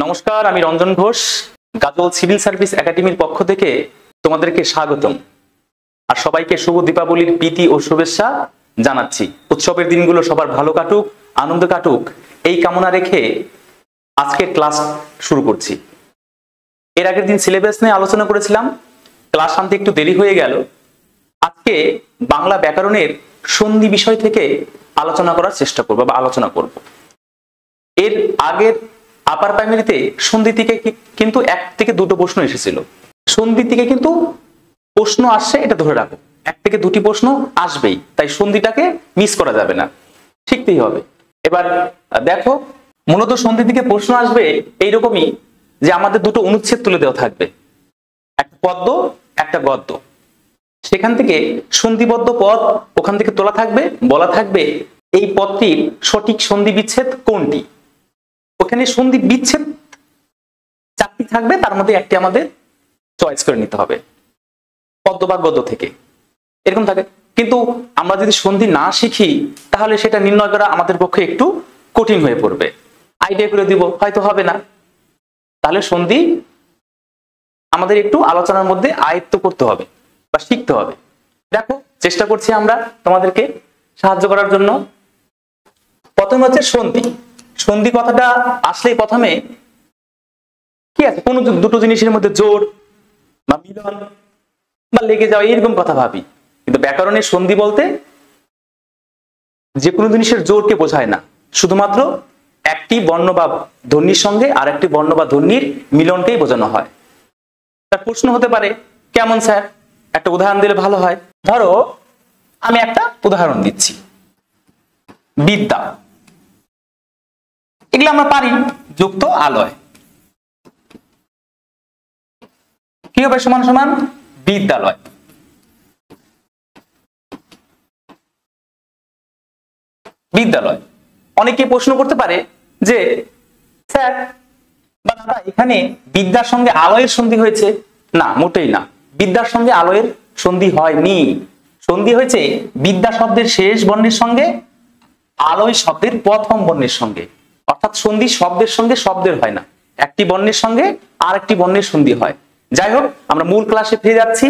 নমস্কার, আমি রঞ্জন ঘোষ, গাজল civil service একাডেমির পক্ষ থেকে তোমাদেরকে স্বাগতম। আর সবাইকে শুভ দীপাবলির প্রীতি ও শুভেচ্ছা জানাচ্ছি। উৎসবের দিনগুলো সবার ভালো কাটুক, আনন্দ কাটুক, এই কামনা রেখে আজকের ক্লাস শুরু করছি। এর আগের দিন সিলেবাস নিয়ে আলোচনা করেছিলাম, ক্লাস আনতে একটু দেরি হয়ে গেল। আজকে বাংলা ব্যাকরণের সন্ধি বিষয় থেকে আলোচনা করার চেষ্টা করব বা আলোচনা করব। এর আগের আপার প্রাইমারিতে সন্ধি থেকে কিন্তু 1 থেকে 2টো প্রশ্ন এসেছিল। সন্ধি থেকে কিন্তু প্রশ্ন আসছে, এটা ধরে রাখো, 1 থেকে 2টি প্রশ্ন আসবেই, তাই সন্ধিটাকে মিস করা যাবে না, শিখতেই হবে। এবার দেখো, মূলত সন্ধি থেকে প্রশ্ন আসবে এইরকমই যে আমাদের দুটো অনুচ্ছেদ তুলে দেওয়া থাকবে, একটা পদ্য একটা গদ্য। সেখান থেকে সন্ধিবদ্ধ পদ ওখান থেকে তোলা থাকবে, বলা থাকবে এই পদটির সঠিক সন্ধি বিচ্ছেদ কোনটি। ওখানে সন্ধি বিচ্ছেদ 4টি থাকবে, তার মধ্যে একটি আমাদের চয়েস করে নিতে হবে পদ্য বা গদ্য থেকে, এরকম থাকে। কিন্তু আমরা যদি সন্ধি না শিখি তাহলে সেটা নির্ণয় করা আমাদের পক্ষে একটু কঠিন হয়ে পড়বে। আইডিয়া করে দিব, হয়তো হবে না। তাহলে সন্ধি আমাদের একটু আলোচনার মধ্যে আয়ত্ত করতে হবে বা শিখতে হবে। দেখো, চেষ্টা করছি আমরা তোমাদেরকে সাহায্য করার জন্য। প্রথমে হচ্ছে সন্ধি। সন্ধি কথাটা আসলেই প্রথমে কি আছে, কোন দুটো জিনিসের মধ্যে জোড় বা মিলন বা লেগে যাওয়া, এরকম কথা ভাবি। কিন্তু ব্যাকরণের সন্ধি বলতে যে কোনো জিনিসের জোড়কে বোঝায় না, শুধুমাত্র একটি বর্ণ বা ধ্বনির সঙ্গে আর একটি বর্ণ বা ধ্বনির মিলনকেই বোঝানো হয়। তার প্রশ্ন হতে পারে, কেমন স্যার, একটা উদাহরণ দিলে ভালো হয়। ধরো আমি একটা উদাহরণ দিচ্ছি, বিদ্যা, এগুলো আমরা পারি, যুক্ত আলয় কি হবে, সমান সমান বিদ্যালয়। বিদ্যালয়। অনেকে প্রশ্ন করতে পারে যে স্যার বা দাদা, এখানে বিদ্যার সঙ্গে আলয়ের সন্ধি হয়েছে? না, মোটেই না, বিদ্যার সঙ্গে আলয়ের সন্ধি হয়নি। সন্ধি হয়েছে বিদ্যা শব্দের শেষ বর্ণের সঙ্গে আলয় শব্দের প্রথম বর্ণের সঙ্গে। অর্থাৎ সন্ধি শব্দের সঙ্গে শব্দের হয় না, একটি বর্ণের সঙ্গে আর একটি বর্ণের সন্ধি হয়। যাই হোক, আমরা মূল ক্লাসে ফিরে যাচ্ছি।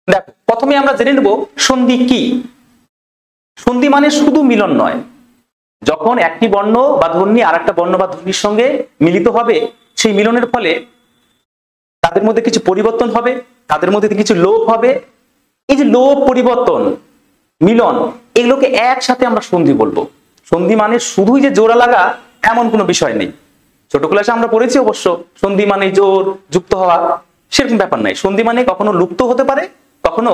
দেখো, প্রথমে আমরা জেনে নেব সন্ধি কি। সন্ধি মানে শুধু মিলন নয়, যখন একটি বর্ণ বা ধ্বনি আর একটা বর্ণ বা ধ্বনির সঙ্গে মিলিত হবে, সেই মিলনের ফলে তাদের মধ্যে কিছু পরিবর্তন হবে, তাদের মধ্যে কিছু লোপ হবে। এই যে লোপ, পরিবর্তন, মিলন, এগুলোকে একসাথে আমরা সন্ধি বলবো। সন্ধি মানে শুধুই যে জোড়া লাগা এমন কোনো বিষয় নেই। ছোট ক্লাসে আমরা পড়েছি অবশ্য, সন্ধি মানে জোর, যুক্ত হওয়া, সেরকম ব্যাপার নাই। সন্ধি মানে কখনো লুপ্ত হতে পারে, কখনো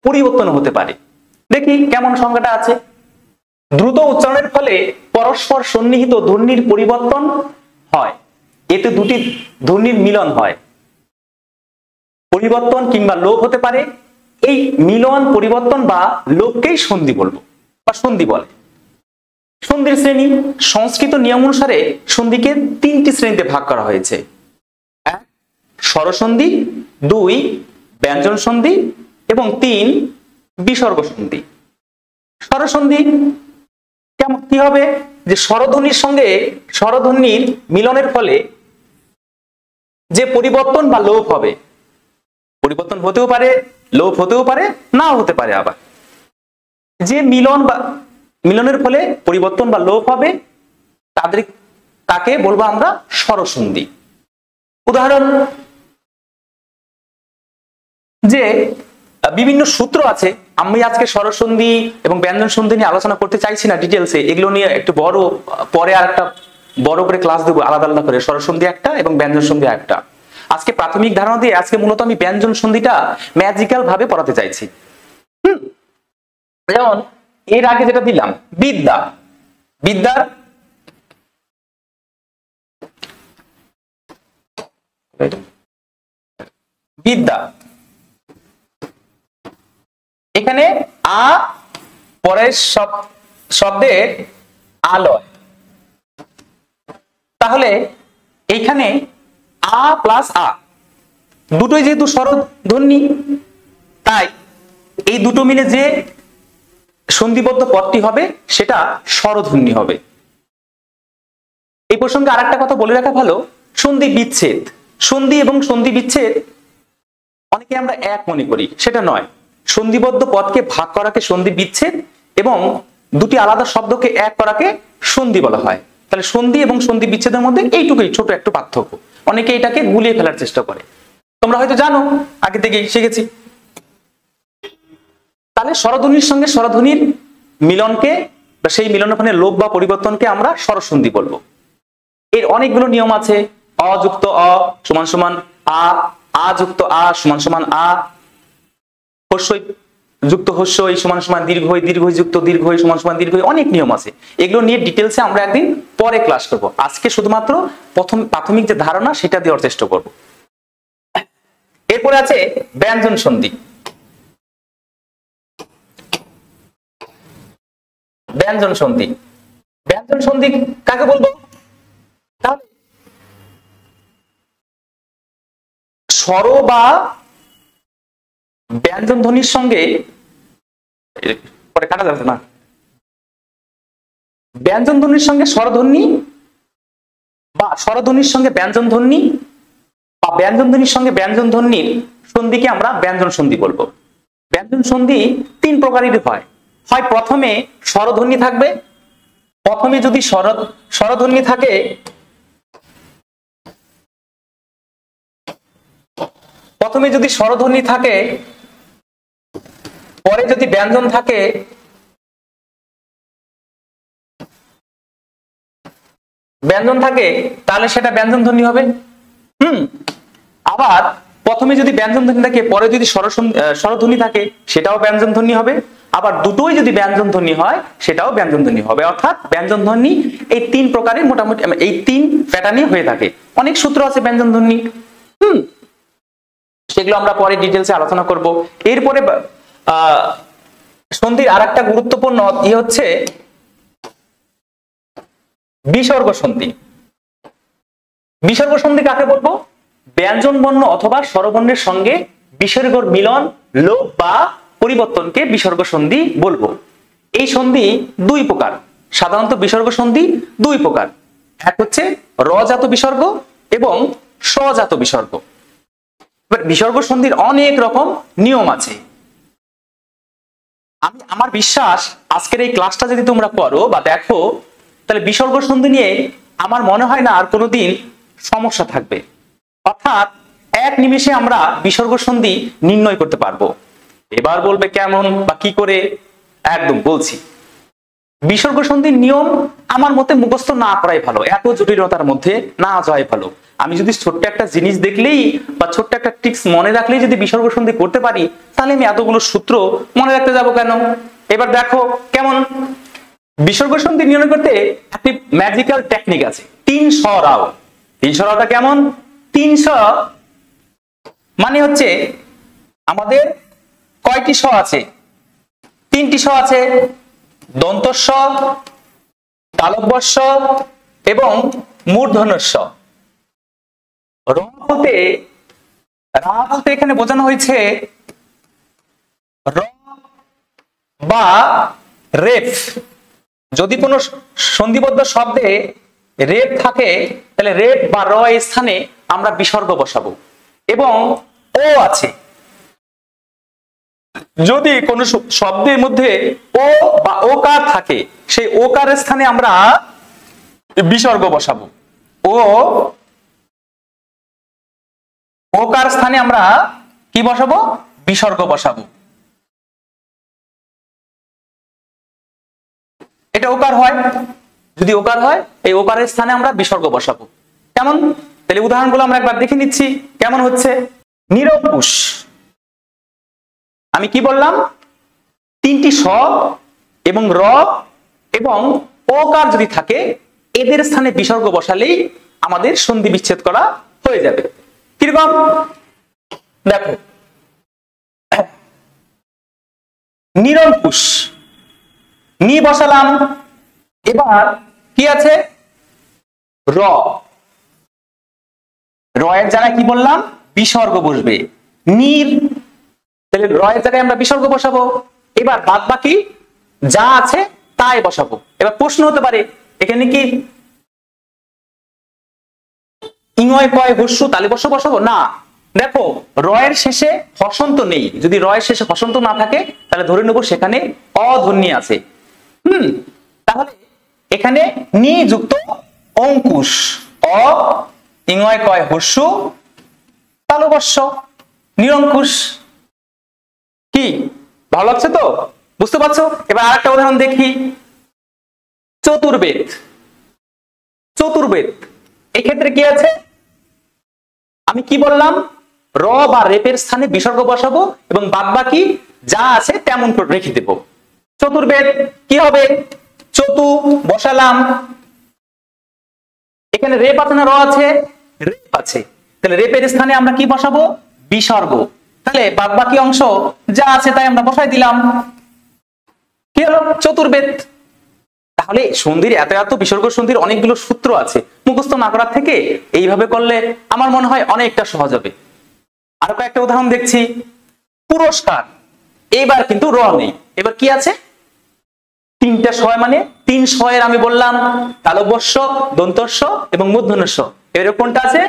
পরিবর্তন হতে পারে। দেখি কেমন সংজ্ঞাটা আছে। দ্রুত উচ্চারণের ফলে পরস্পর সন্নিহিত ধ্বনির পরিবর্তন হয়, এতে দুটি ধ্বনির মিলন হয়। পরিবর্তন কিংবা লোপ হতে পারে, এই মিলন, পরিবর্তন বা লোপকেই সন্ধি বলবো বা সন্ধি বলে। সন্ধির শ্রেণী, সংস্কৃত নিয়ম অনুসারে সন্ধিকে 3টি শ্রেণীতে ভাগ করা হয়েছে। 1 স্বরসন্ধি, 2 ব্যঞ্জন সন্ধি এবং 3 বিসর্গ সন্ধি। স্বরসন্ধি কেমন কি হবে, যে স্বরধ্বনির সঙ্গে স্বরধ্বনির মিলনের ফলে যে পরিবর্তন বা লোপ হবে, পরিবর্তন হতেও পারে, লোপ হতেও পারে, নাও হতে পারে। আবার যে মিলন বা মিলনের ফলে পরিবর্তন বা লোপ হবে, তাকে বলবো আমরা স্বরসন্ধি। উদাহরণ, যে বিভিন্ন সূত্র আছে, আমি আজকে স্বরসন্ধি এবং ব্যঞ্জন সন্ধি নিয়ে আলোচনা করতে চাইছি না ডিটেলসে, এগুলো নিয়ে একটু বড় পরে আর একটা বড় করে ক্লাস দেবো আলাদা আলাদা করে, স্বরসন্ধি একটা এবং ব্যঞ্জন সন্ধি একটা। আজকে প্রাথমিক ধারণা দিয়ে আজকে মূলত আমি ব্যঞ্জন সন্ধিটা ম্যাজিক্যাল ভাবে পড়াতে চাইছি। যেমন এর আগে যেটা দিলাম, বিদ্যা, বিদ্যার বিদ্যা, এখানে আ পরের শব্দের আলয়, তাহলে এইখানে আ প্লাস আ দুটোই যেহেতু স্বরধ্বনি, তাই এই দুটো মিলে যে সন্ধিবদ্ধ পদটি হবে সেটা স্বরধ্বনি হবে। এই প্রসঙ্গে আরেকটা কথা বলে রাখা ভালো, সন্ধি বিচ্ছেদ, সন্ধি এবং সন্ধি বিচ্ছেদ অনেকে আমরা এক মনে করি, সেটা নয়। সন্ধিবদ্ধ পদকে ভাগ করাকে সন্ধি বিচ্ছেদ এবং দুটি আলাদা শব্দকে এক করাকে সন্ধি বলা হয়। তাহলে সন্ধি এবং সন্ধি বিচ্ছেদের মধ্যে এইটুকুই ছোট একটু পার্থক্য। অনেকে এটাকে গুলিয়ে ফেলার চেষ্টা করে, তোমরা হয়তো জানো, আগে থেকে শিখেছি। তাহলে স্বরধ্বনির সঙ্গে স্বরধ্বনির মিলনকে বা সেই মিলনফানে লোপ বা পরিবর্তনকে আমরা স্বরসন্ধি বলবো। এর অনেকগুলো নিয়ম আছে। অ যুক্ত অ সমান সমান আ, আ যুক্ত আ সমান সমান আ, হস্যই যুক্ত হস্যই সমান সমান দীর্ঘই, দীর্ঘই যুক্ত দীর্ঘই সমান সমান দীর্ঘই, অনেক নিয়ম আছে। এগুলো নিয়ে ডিটেলসে আমরা একদিন পরে ক্লাস করব। আজকে শুধুমাত্র প্রাথমিক যে ধারণা সেটা দেওয়ার চেষ্টা করব। এরপরে আছে ব্যঞ্জন সন্ধি। ব্যঞ্জন সন্ধি, ব্যঞ্জন সন্ধি কাকে বলবো? স্বর বা ব্যঞ্জন ধ্বনির সঙ্গে, পরে কাটা যাবে না, ব্যঞ্জন ধ্বনির সঙ্গে স্বরধ্বনি বা স্বরধ্বনির সঙ্গে ব্যঞ্জন ধ্বনি বা ব্যঞ্জন ধ্বনির সঙ্গে ব্যঞ্জন ধ্বনির সন্ধিকে আমরা ব্যঞ্জন সন্ধি বলবো। ব্যঞ্জন সন্ধি তিন প্রকারের হয়। হয় প্রথমে স্বরধ্বনি থাকবে, প্রথমে যদি স্বরধ্বনি থাকে, প্রথমে যদি স্বরধ্বনি থাকে, পরে যদি ব্যঞ্জন থাকে, ব্যঞ্জন থাকে, তাহলে সেটা ব্যঞ্জন ধ্বনি হবে। আবার প্রথমে যদি ব্যঞ্জন ধ্বনি থাকে, পরে যদি স্বরধ্বনি থাকে, সেটাও ব্যঞ্জন ধ্বনি হবে। আবার দুটোই যদি ব্যঞ্জন ধ্বনি হয়, সেটাও ব্যঞ্জন ধ্বনি হবে। অর্থাৎ ব্যঞ্জন ধ্বনি এই তিন প্রকারের, মোটামুটি এই তিন প্যাটার্নে হয়ে থাকে। অনেক সূত্র আছে ব্যঞ্জন ধ্বনি, সেগুলো আমরা পরে ডিটেলসে আলোচনা করব। এরপরে সন্ধির আরেকটা গুরুত্বপূর্ণ হচ্ছে বিসর্গ সন্ধি। বিসর্গ সন্ধি কাকে বলবো? ব্যঞ্জন বর্ণ অথবা স্বরবর্ণের সঙ্গে বিসর্গর মিলন, লোপ বা পরিবর্তনকে বিসর্গ সন্ধি বলবো। এই সন্ধি দুই প্রকার। সাধারণত বিসর্গ সন্ধি দুই প্রকার, এক হচ্ছে রজাত বিসর্গ এবং স্বজাত বিসর্গ। বিসর্গ সন্ধির অনেক রকম নিয়ম আছে। আমার বিশ্বাস আজকের এই ক্লাসটা যদি তোমরা করো বা দেখো, তাহলে বিসর্গ সন্ধি নিয়ে আমার মনে হয় না আর কোনোদিন সমস্যা থাকবে। অর্থাৎ এক নিমেষে আমরা বিসর্গ সন্ধি নির্ণয় করতে পারবো। এবার বলবে কেমন বা কি করে? একদম বলছি। বিসর্গ সন্ধির নিয়ম আমার মতে মুখস্থ না করাই ভালো, এত জটিলতার মধ্যে না যাওয়াই ভালো। আমি যদি ছোট্ট একটা জিনিস দেখলেই বা ছোট্ট একটা ট্রিক্স মনে রাখলেই যদি বিসর্গ সন্ধি করতে পারি, তাহলে আমি এতগুলো সূত্র মনে রাখতে যাব কেন? এবার দেখো কেমন। বিসর্গ সন্ধি নির্ণয় করতে একটি ম্যাজিক্যাল টেকনিক আছে, 3 স রাও। 3 স রাওটা কেমন? 3 স মানে হচ্ছে আমাদের কয়টি স আছে? 3টি স আছে, দন্ত স, তালব্য স এবং মূর্ধন্য স। রা বলতে এখানে বোঝানো হয়েছে র বা রেফ। যদি কোনো সন্ধিবদ্ধ শব্দে রেফ থাকে, তাহলে রেফ বা র এর স্থানে আমরা বিসর্গ বসাবো। এবং ও আছে, যদি কোনো শব্দের মধ্যে ও বা ওকার থাকে, সেই ওকারের স্থানে আমরা বিসর্গ বসাবো। ওকার স্থানে আমরা কি বসাবো? বিসর্গ বসাবো। এটা ওকার হয়, যদি ওকার হয় এই ওকারের স্থানে আমরা বিসর্গ বসাবো। কেমন? তাহলে উদাহরণগুলো আমরা একবার দেখে নিচ্ছি কেমন হচ্ছে। নিরঙ্কুশ, আমি কি বললাম? 3টি স এবং র এবং ওকার যদি থাকে, এদের স্থানে বিসর্গ বসালেই আমাদের সন্ধি বিচ্ছেদ করা হয়ে যাবে। কিরকম দেখো, নিরঙ্কুশ, নি বসালাম, এবার কি আছে? র। র এর জায়গায় কি বললাম? বিসর্গ বসবে। নির, তাহলে র এর জায়গায় আমরা বিসর্গ বসাবো। এবার বাদ বাকি যা আছে তাই বসাবো। এবার প্রশ্ন হতে পারে, এখানে কি ইংয় কয় হস্যু তালবস্য বসাবো না, দেখো রয়ের শেষে হসন্ত নেই, যদি রয়ের শেষে হসন্ত না থাকে তাহলে ধরে নেবো সেখানে অধ্বনি আছে। তাহলে এখানে নি যুক্ত অঙ্কুশ, অ ইংয় কয় হস্যু তালবস্য নিরঙ্কুশ। কি ভালো লাগছে তো, বুঝতে পারছো? এবার আরেকটা উদাহরণ দেখি, চতুর্বেদ। চতুর্বেদ এক্ষেত্রে কি আছে, আমি কি বললাম, র বা রেপের স্থানে বিসর্গ বসাবো এবং বাদ বাকি যা আছে তেমন রেখে দেব। চতুর্বেদ কি হবে, চতু বসালাম, এখানে রেপ আছে না র আছে, রেপ আছে, তাহলে রেপের স্থানে আমরা কি বসাবো, বিসর্গ, তাহলে বাদ বাকি অংশ যা আছে তাই আমরা বসাই দিলাম, কি হলো চতুর্বেদ। তাহলে সন্ধির এত এত বিসর্গ সন্ধির অনেকগুলো সূত্র আছে, মুখস্থ না করার থেকে এইভাবে করলে আমার মনে হয় অনেকটা সহজ হবে। আরো কয়েকটা উদাহরণ দেখছি, পুরস্কার, এবার কিন্তু র নেই, এবার কি আছে, তিনটা শয়, মানে তিন শয়ের আমি বললাম তালব্যস্য, দন্তস্য এবং মূর্ধন্যস্য, এর কোনটা আছে,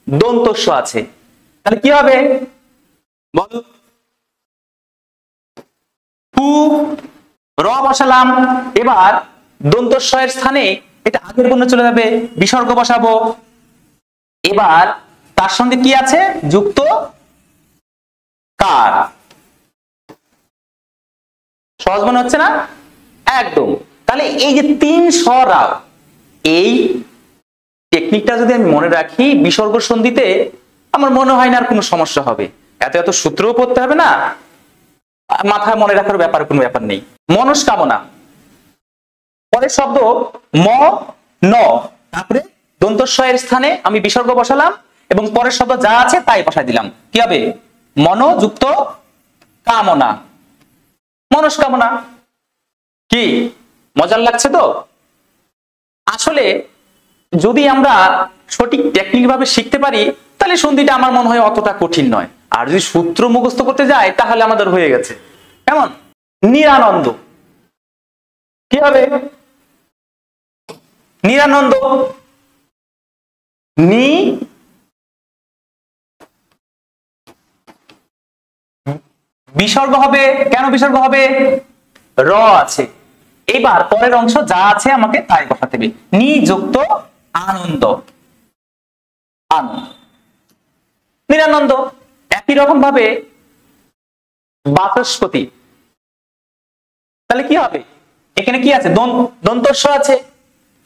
দন্তস্য আছে, তাহলে কি হবে বলো, পু র বসালাম, এবার দন্তস্বয়ের স্থানে এটা আগের বর্ণ চলে যাবে, বিসর্গ বসাবো, এবার তার সঙ্গে কি আছে, যুক্ত কার। সহজ মনে হচ্ছে না, একদম। তাহলে এই যে তিন স্বরা, এই টেকনিকটা যদি আমি মনে রাখি বিসর্গ সন্ধিতে, আমার মনে হয় না আর কোনো সমস্যা হবে, এত এত সূত্রও পড়তে হবে না, মাথায় মনে রাখার ব্যাপার কোনো ব্যাপার নেই। মনস্কামনা, পরের শব্দ ম ন, তারপরে দন্তস্বয়ের স্থানে আমি বিসর্গ বসালাম এবং পরের শব্দ যা আছে তাই বসাই দিলাম, কি হবে, মনোযুক্ত কামনা, মনস্কামনা। কি মজার লাগছে তো? আসলে যদি আমরা সঠিক টেকনিক ভাবে শিখতে পারি তাহলে সন্ধিটা আমার মনে হয় অতটা কঠিন নয়, আর যদি সূত্র মুখস্থ করতে যাই তাহলে আমাদের হয়ে গেছে। কেমন, নিরানন্দ, কি হবে, নিরানন্দ, নি বিসর্গ হবে, কেন বিসর্গ হবে, র আছে, এবার পরের অংশ যা আছে আমাকে তাই বসাতে হবে, নিযুক্ত আনন্দ, আনন্দ, নিরানন্দ। একই রকম ভাবে বাচস্পতি, তাহলে কি হবে, এখানে কি আছে, দন্তস্ব আছে,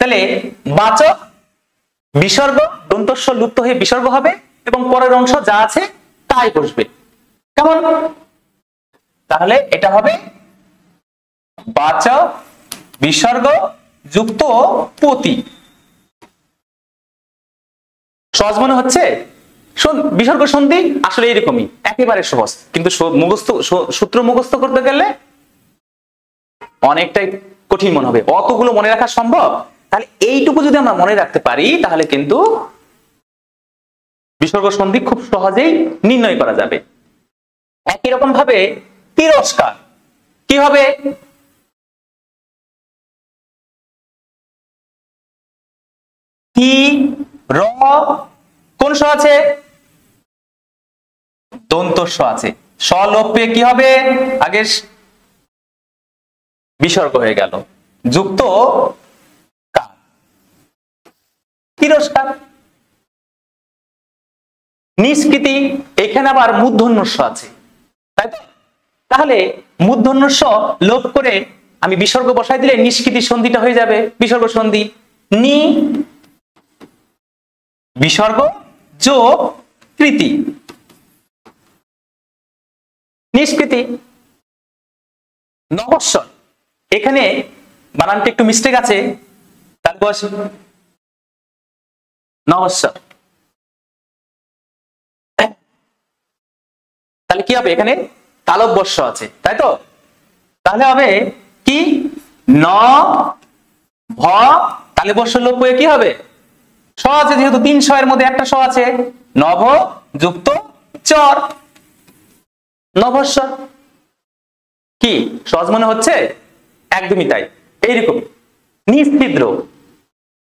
তাহলে বাচক বিসর্গ, দন্তস্ব লুপ্ত হয়ে বিসর্গ হবে এবং পরের অংশ যা আছে তাই বসবে, কেমন, তাহলে এটা হবে বাচক বিসর্গ যুক্ত পতি। সহজ মনে হচ্ছে? বিসর্গ সন্ধি আসলে এরকমই, একেবারে সহজ, কিন্তু মুখস্থ সূত্র মুখস্থ করতে গেলে অনেকটাই কঠিন মনে হবে। অতগুলো মনে রাখা সম্ভব? তাহলে এইটুকু যদি আমরা মনে রাখতে পারি তাহলে কিন্তু বিসর্গ সন্ধি খুব সহজেই নির্ণয় করা যাবে। একই রকম ভাবে তিরস্কার কি হবে, কি র কোন স আছে, দন্তস্ব আছে, স লোপ পেয়ে কি হবে, আগে বিসর্গ হয়ে গেল, যুক্ত কার, তিরস্কার। নিষ্কৃতি, এখানে আবার মূর্ধন্যস্ব আছে, তাই তো? তাহলে মূর্ধন্যস্ব লোপ করে আমি বিসর্গ বসাই দিলে নিষ্কৃতি সন্ধিটা হয়ে যাবে, বিসর্গ সন্ধি, নি বিসর্গ যোগ কৃতি, নিষ্কৃতি। নবস্বর, এখানে বানানটা একটু মিস্টেক আছে, তারপর নবস্বর, তাহলে কি হবে, এখানে তালব্যস্য আছে, তাই তো? তাহলে হবে কি, ন ভ তালব্যস্য লোপ হয়ে কি হবে, স আছে, যেহেতু তিন স এর মধ্যে একটা স আছে, নভ যুক্ত চর, নভস্বর। কি সহজ মনে হচ্ছে? একদমই তাই। এইরকম নিশ্চিদ্র,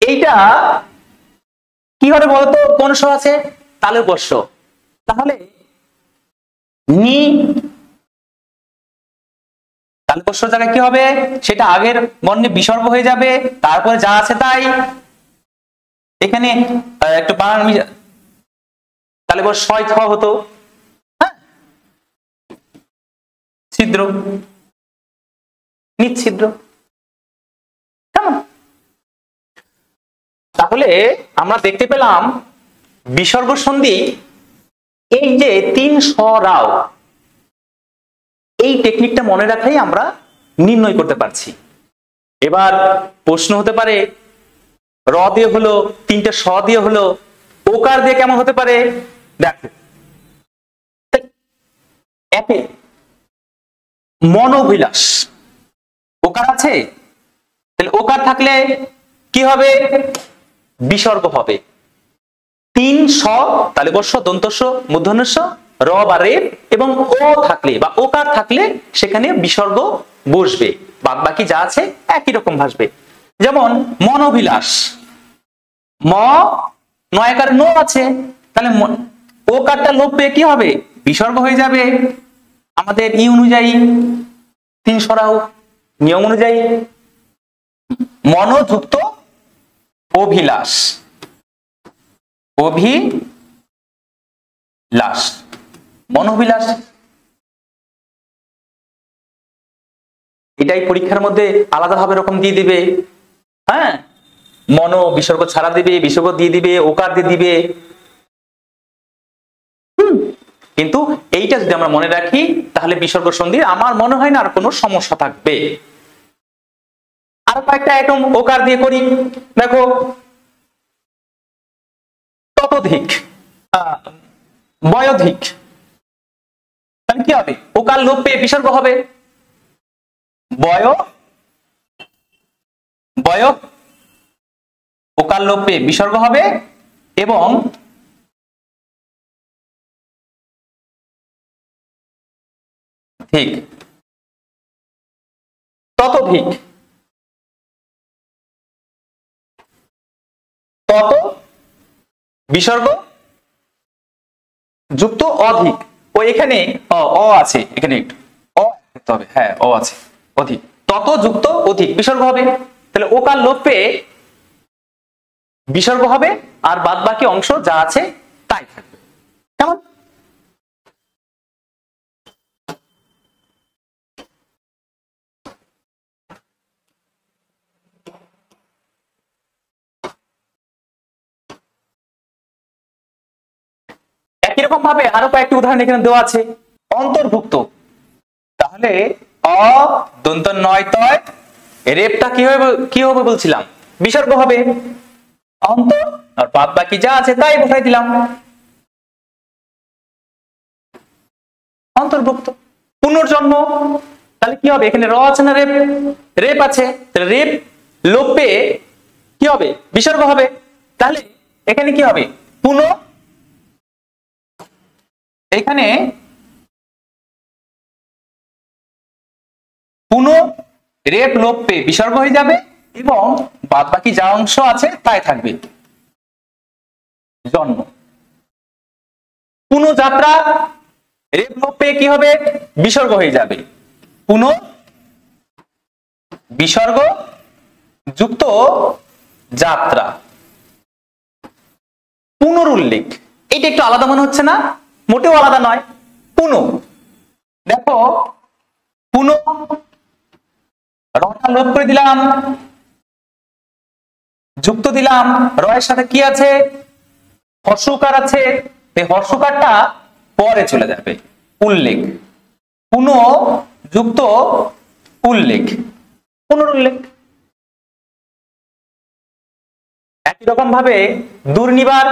এইটা কি হবে বলতো, কোন স আছে, তালের উপর স, তাহলে নি তালের উপর স জায়গায় কি হবে, সেটা আগের বর্ণে বিসর্গ হয়ে যাবে, তারপরে যা আছে তাই। এখানে একটু বানান তাহলে বল ছয় ছ হতো, হ্যাঁ, ছিদ্র, নিচ্ছিদ্র, কেমন? তাহলে আমরা দেখতে পেলাম বিসর্গ সন্ধি, এই যে তিন স রাও, এই টেকনিকটা মনে রাখাই আমরা নির্ণয় করতে পারছি। এবার প্রশ্ন হতে পারে, র দিয়ে হলো, তিনটে স দিয়ে হলো, ওকার দিয়ে কেমন হতে পারে? দেখো, একে মনোবিলাস, ওকার আছে, তাহলে ওকার থাকলে কি হবে, বিসর্গ হবে। তিন স তাহলে বর্ষ দন্তস্ব মূর্ধন্যস্ব র বা রেপ, এবং ও থাকলে বা ওকার থাকলে সেখানে বিসর্গ বসবে, বাদ বাকি যা আছে একই রকম ভাসবে। যেমন মনোবিলাস, ম নয়াকার নো আছে, তাহলে ও কারটা লোপ পেয়ে কি হবে, বিসর্গ হয়ে যাবে। আমাদের ই অনুযায়ী, তিন সরাও নিয়ম অনুযায়ী মনোযুক্ত অভিলাষ, অভিলাষ, মনোবিলাস, এটাই পরীক্ষার মধ্যে আলাদাভাবে রকম দিয়ে দিবে, হ্যাঁ, মনো বিসর্গ ছাড়া দিবে, বিসর্গ দিয়ে দিবে, ওকার দিয়ে দিবে। কিন্তু এইটা যদি আমরা মনে রাখি তাহলে বিসর্গ সন্ধির আমার মনে হয় না আর কোনো সমস্যা থাকবে। আর কয়েকটা আইটেম ওকার দিয়ে করি, দেখো ততোধিক, বয়োধিক, তাহলে কি হবে, ওকার লোপ পেয়ে বিসর্গ হবে, বয় বয় ওকার লোপ পেয়ে বিসর্গ হবে, এবং ঠিক ততোধিক, তত বিসর্গ যুক্ত অধিক, ও এখানে অ আছে, এখানে একটু অ লিখতে হবে, হ্যাঁ অ আছে, অধিক, তত যুক্ত অধিক বিসর্গ হবে, তাহলে ওকার লোপ পেয়ে বিসর্গ হবে, আর বাদ বাকি অংশ যা আছে তাই থাকবে, কেমন? একই রকম ভাবে আরো কয়েকটি উদাহরণ এখানে দেওয়া আছে। অন্তর্ভুক্ত, তাহলে অ দন্ত নয় তয় রেপটা কি হবে বলছিলাম, বিসর্গ হবে, অন্তর, আর বাদ বাকি যা আছে তাই বসাই দিলাম, অন্তর্ভুক্ত। পুনর্জন্ম, তাহলে কি হবে, এখানে র আছে না রেপ, রেপ আছে, তাহলে রেপ লোপ পেয়ে কি হবে, বিসর্গ হবে, তাহলে এখানে কি হবে, এখানে রেপ লোপ পেয়ে বিসর্গ হয়ে যাবে, এবং বাদ বাকি যা অংশ আছে তাই থাকবে, জন্ম। পুনঃযাত্রা, রেপ লোপ পেয়ে কি হবে, বিসর্গ হয়ে যাবে, বিসর্গ যুক্ত যাত্রা। পুনরুল্লেখ, এটা একটু আলাদা মনে হচ্ছে না, মোটেও আলাদা নয়, দেখো রটা লোপ করে দিলাম, যুক্ত দিলাম, রয়ের সাথে কি আছে, হর্ষকার আছে, এই হর্ষকারটা পরে চলে যাবে, উল্লেখ, যুক্ত উল্লেখ, পুনরুল্লেখ। একই রকম ভাবে দুর্নিবার,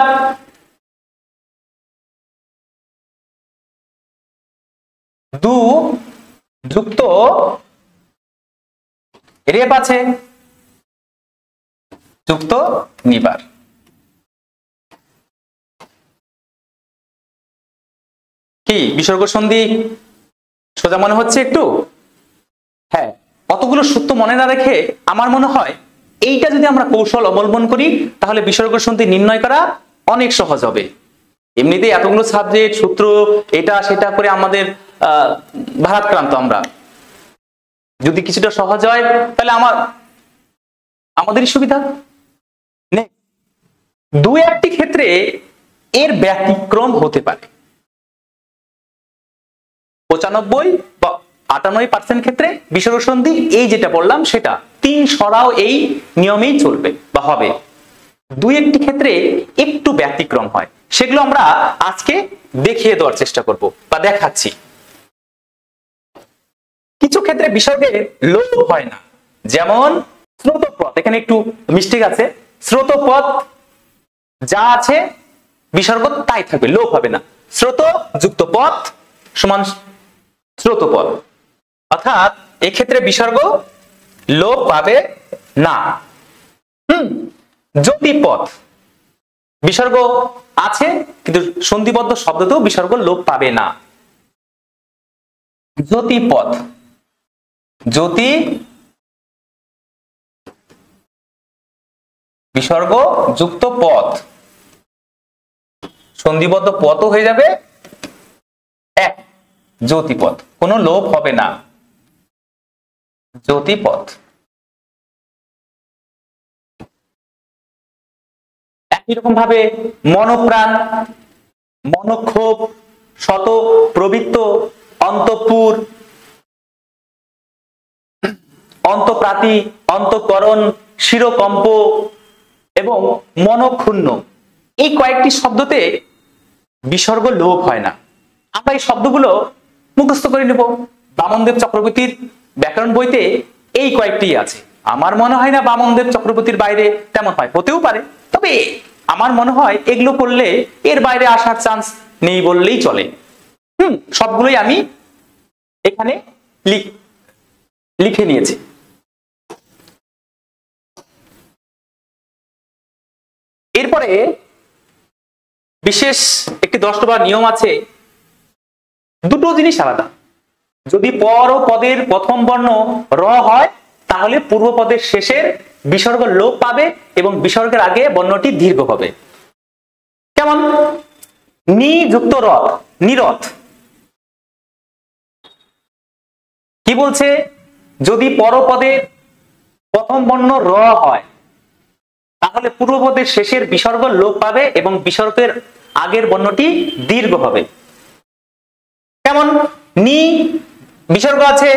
দু যুক্ত রেপ আছে, যুক্ত নিবার। কি বিসর্গ সন্ধি সোজা মনে হচ্ছে একটু? হ্যাঁ, অতগুলো সূত্র মনে না রেখে আমার মনে হয় এইটা যদি আমরা কৌশল অবলম্বন করি তাহলে বিসর্গ সন্ধি নির্ণয় করা অনেক সহজ হবে। এমনিতেই এতগুলো সাবজেক্ট সূত্র এটা সেটা করে আমাদের ভারাক্রান্ত আমরা, যদি কিছুটা সহজ হয় তাহলে আমাদেরই সুবিধা। দু একটি ক্ষেত্রে এর ব্যতিক্রম হতে পারে। 95 বা 98% ক্ষেত্রে বিসর্গ সন্ধি এই যেটা বললাম সেটা 3 সরাও এই নিয়মেই চলবে বা হবে। দুই একটি ক্ষেত্রে একটু ব্যতিক্রম হয়, সেগুলো আমরা আজকে দেখিয়ে দেওয়ার চেষ্টা করব বা দেখাচ্ছি। কিছু ক্ষেত্রে বিসর্গের লোপ হয় না, যেমন স্রোতপথ, এখানে একটু মিস্টেক আছে। স্রোতপথ যা আছে বিসর্গ তাই থাকবে, লোপ হবে না। স্রোত যুক্ত পথ সমান স্রোতপথ, অর্থাৎ এক্ষেত্রে বিসর্গ লোপ পাবে না। জ্যোতিপথ বিসর্গ আছে কিন্তু সন্ধিবদ্ধ শব্দতেও বিসর্গ লোপ পাবে না। জ্যোতিপথ, জ্যোতি বিসর্গ যুক্ত পথ, সন্ধিবদ্ধ পথও হয়ে যাবে এক, জ্যোতিপথ, কোনো লোপ হবে না। জ্যোতিপথ। একই রকম ভাবে মনপ্রাণ, মনক্ষোভ, শত প্রবৃত্ত, অন্তঃপুর, অন্তঃপ্রাতি, অন্তঃকরণ, শিরকম্প এবং মনক্ষুণ্ণ, এই কয়েকটি শব্দতে বিসর্গ লোপ হয় না। আমরা এই শব্দগুলো মুখস্থ করে নেব। বামনদেব চক্রবর্তীর ব্যাকরণ বইতে এই কয়েকটি আছে। আমার মনে হয় না বামনদেব চক্রবর্তীর বাইরে তেমন হয়, হতেও পারে, তবে আমার মনে হয় এগুলো করলে এর বাইরে আসার চান্স নেই বললেই চলে। সবগুলোই আমি এখানে লিখে নিয়েছি। এরপরে বিশেষ একটি 10 নম্বর নিয়ম আছে। দুটো জিনিস আলাদা। যদি পর ও পদের প্রথম বর্ণ র হয় তাহলে পূর্ব পদের শেষের বিসর্গ লোপ পাবে এবং বিসর্গের আগে বর্ণটি দীর্ঘ হবে। কেমন? নি যুক্ত রথ, নিরথ। কি বলছে? যদি পরপদের প্রথম বর্ণ র হয় তাহলে পূর্বপদের শেষের বিসর্গ লোপ পাবে এবং বিসর্গের আগের বর্ণটি দীর্ঘ হবে। কেমন? নি বিসর্গ আছে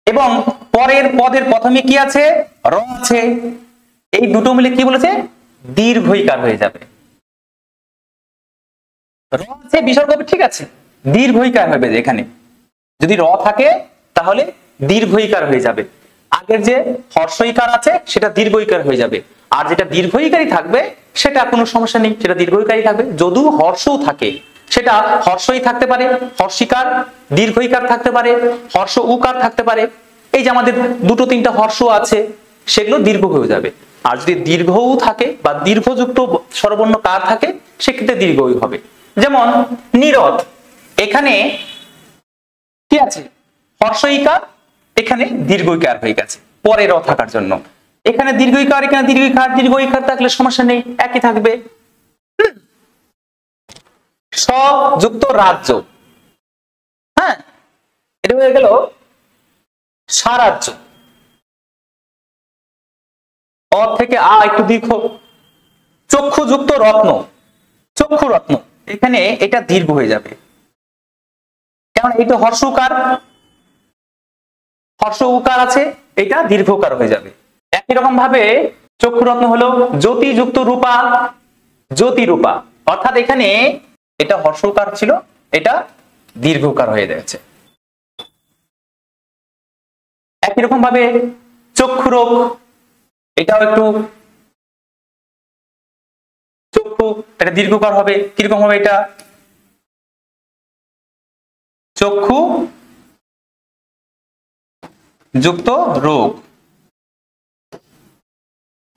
এবং পরের পদের প্রথমে কি আছে? র আছে। এই দুটো মিলে কি বলেছে? দীর্ঘইকার হয়ে যাবে। র আছে, বিসর্গ হবে, ঠিক আছে, দীর্ঘইকার হবে। এখানে যদি র থাকে তাহলে দীর্ঘইকার হয়ে যাবে। আগের যে হর্ষইকার আছে সেটা দীর্ঘইকার হয়ে যাবে, আর যেটা দীর্ঘইকারই থাকবে সেটা কোনো সমস্যা নেই, সেটা দীর্ঘইকারই থাকবে। যদিও হর্ষও থাকে, সেটা হর্ষই থাকতে পারে, হর্ষিকার, দীর্ঘইকার থাকতে পারে, হর্ষ উকার থাকতে পারে। এই যে আমাদের দুটো তিনটা হর্ষ আছে সেগুলো দীর্ঘ হয়ে যাবে। আর যদি দীর্ঘও থাকে বা দীর্ঘযুক্ত স্বরবর্ণ কার থাকে সেক্ষেত্রে দীর্ঘই হবে। যেমন নিরথ, এখানে কি আছে? হর্ষইকার, এখানে দীর্ঘইকার হয়ে গেছে পরে র থাকার জন্য। এখানে দীর্ঘইকার, এখানে দীর্ঘইকার, দীর্ঘইকার থাকলে সমস্যা নেই, একই থাকবে। স্বযুক্ত রাজ্য, হ্যাঁ, এটা হয়ে গেল স্বরাজ্য। অ থেকে আ একটু দীর্ঘ। চক্ষুযুক্ত রত্ন, চক্ষু রত্ন, এখানে এটা দীর্ঘ হয়ে যাবে, কারণ এটা হর্ষকার, হর্ষ উকার আছে, এটা দীর্ঘকার হয়ে যাবে। একই রকম ভাবে চক্ষুরত্ন হলো জ্যোতিযুক্ত রূপা, জ্যোতি রূপা, অর্থাৎ এখানে এটা হর্ষকার ছিল, এটা দীর্ঘকার হয়ে যাচ্ছে। একই রকম ভাবে চক্ষুরোগ, এটাও একটু চক্ষু, এটা দীর্ঘকার হবে। কিরকম হবে? এটা চক্ষু যুক্ত রোগ,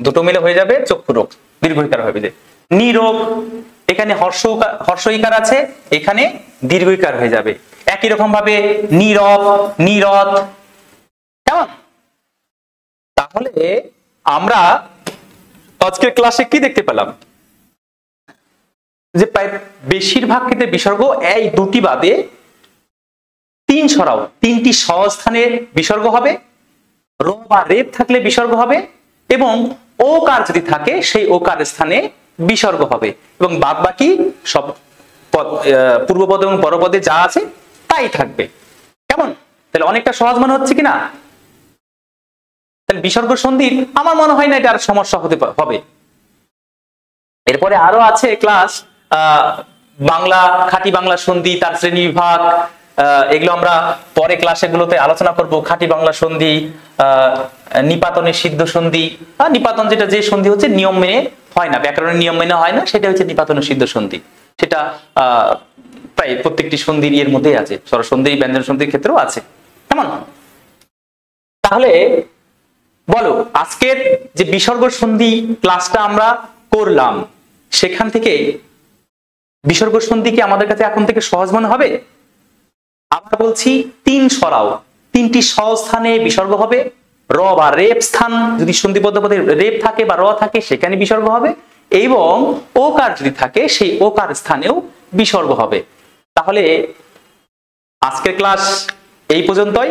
দুটো মিলে হয়ে যাবে চক্ষু রোগ, দীর্ঘইকার হবে। যে নিরোগ, এখানে হর্ষইকার আছে, এখানে দীর্ঘইকার হয়ে যাবে। একই রকম ভাবে নীরব, নীরদ, কেমন? তাহলে আমরা আজকের ক্লাসে কি দেখতে পেলাম, যে প্রায় বেশিরভাগ ক্ষেত্রে বিসর্গ এই দুটি বাদে তিন ছড়াও তিনটি সহজ স্থানে বিসর্গ হবে, র বা রেপ থাকলে বিসর্গ হবে, এবং ওকার যদি থাকে সেই ওকার স্থানে বিসর্গ হবে, এবং বাদ বাকি সব পূর্বপদ এবং পরপদে যা আছে তাই থাকবে। কেমন? তাহলে অনেকটা সহজ মনে হচ্ছে কিনা? তাহলে বিসর্গ সন্ধির আমার মনে হয় না এটা আর সমস্যা হবে। এরপরে আরো আছে ক্লাস বাংলা, খাঁটি বাংলা সন্ধি, তার শ্রেণী বিভাগ, এগুলো আমরা পরে ক্লাসেগুলোতে আলোচনা করব। খাঁটি বাংলা সন্ধি, নিপাতনের সিদ্ধ সন্ধি, নিপাতন যেটা যে সন্ধি হচ্ছে নিয়ম মেনে হয় না, ব্যাকরণের নিয়ম মেনে হয় না, সেটা হচ্ছে নিপাতনের সিদ্ধ সন্ধি। সেটা প্রায় প্রত্যেকটি সন্ধির এর মধ্যেই আছে, স্বরসন্ধি ব্যঞ্জন সন্ধির ক্ষেত্রেও আছে। কেমন? তাহলে বলো, আজকের যে বিসর্গ সন্ধি ক্লাসটা আমরা করলাম, সেখান থেকে বিসর্গ সন্ধি কি আমাদের কাছে এখন থেকে সহজ মনে হবে? আমরা বলছি তিন সরাও তিনটি সহজ স্থানে বিসর্গ হবে, র বা রেপ স্থান যদি সন্ধিবদ্ধ পদে রেপ থাকে বা র থাকে সেখানে বিসর্গ হবে, এবং ওকার যদি থাকে সেই ওকার স্থানেও বিসর্গ হবে। তাহলে আজকের ক্লাস এই পর্যন্তই।